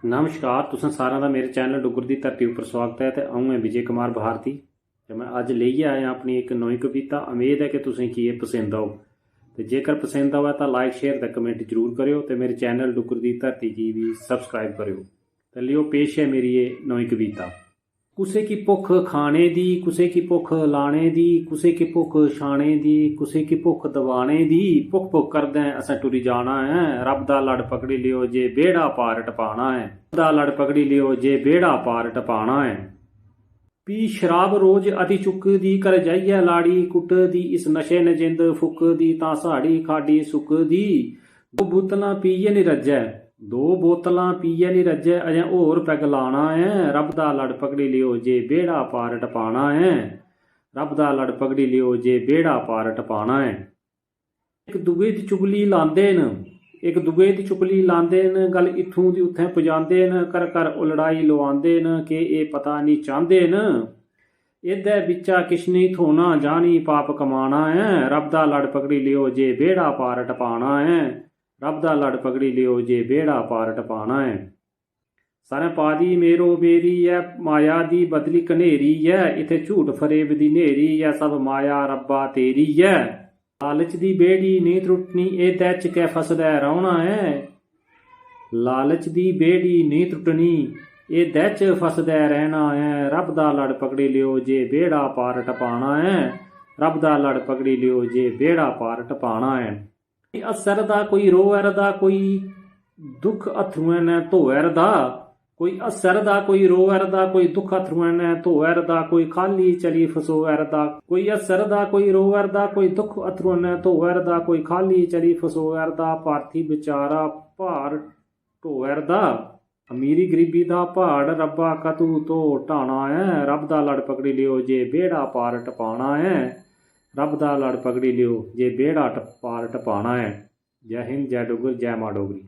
नमस्कार, तुसें सारें दा मेरे चैनल डुग्गर दी धरती उप्पर स्वागत है। ते अ'ऊं ऐं विजय कुमार भारती ते मैं अज्ज लेइयै आया अपनी एक नमीं कविता। उम्मीद है कि तुसें गी एह् पसंद आग ते जेकर पसंद आवै तां लाइक शेयर ते कमेंट जरूर करेओ ते मेरे चैनल डुग्गर दी धरती गी भी सबसक्राइब करेओ। ते लियो पेश है मेरी ये नमीं कविता। कुसै की भुख खाने दी, कुसै की भुख लाने दी, कुसै की भुख छाने दी, कुसै की भुख दबाने दी। भुख भुख करदें असें टुरी जाना है, रब दा लड़ पकड़ी लियो जे बेड़ा पार टपाना है। रब दा लड़ पकड़ी लियो जे बेड़ा पार टपाना है। पी शराब रोज अति चुक दी, कर जाइए लाड़ी कुट दी, इस नशे ने जिंद फुक दी, तां साड़ी खाड़ी सुक दी। दो बोतलां पीए नी रज्जै, दो बोतलां पीए नी रज्जै, अजें होर पैग लाना है। रब दा लड़ पकड़ी लियो जे बेड़ा पार टपाना है। रब दा लड़ पकड़ी लियो जे बेड़ा पार टपाना है। एक दुए दी चुगली लांदे न, एक दुए दी चुगली लांदे न, गल इत्थूं दी उत्थें पजांदे न, कर कर ओ लड़ाई लवांदे न, कि एह् पता नहीं चांह्दे न। एह्दे बिच्चा किश नहीं थोना, जानी पाप कमाना है। रब दा लड़ पकड़ी लियो जे बेड़ा पार टपाना है। रब दा लड़ पकड़ी लियो जे बेड़ा पार टपाना है। सारें पा दी मेरो मेरी है, माया दी बदली कनेरी है, इत्थे झूठ फरेब दी नेरी है, सब माया रब्बा तेरी है। लालच दी बेड़ी नहीं त्रुटनी, एह्दे च कै फसदा रौह्ना है। लालच दी बेड़ी नहीं त्रुटनी, एह्दे च फसदा रहना है। रब दा लड़ पकड़ी लियो जे बेड़ा पार टपाना है। रब दा लड़ पकड़ी लियो जे बेड़ा पार टपाना है। असर दा कोई रोअर दा, कोई दुख अथरुएं ने धोएर दा, कोई असर दा कोई रोअर दा, कोई दुख अथरुएं ने धोएर दा, कोई खाली चली फसोएर दा। कोई असर दा कोई रोअर दा, कोई दुख अथरुएं ने धोएर दा, कोई खाली चली फसोएर दा। पार्थी बेचारा भार ढोएर दा, अमीरी गरीबी दा पहाड़ रब्बा कतू तो ढाना है। रब दा लड़ पकड़ी लियो जे बेड़ा पार टपाना है। रब दा लड़ पकड़ी लियो जे बेड़ा पार टपाना है। जय हिंद, जय डुग्गर, जय मां डोगरी।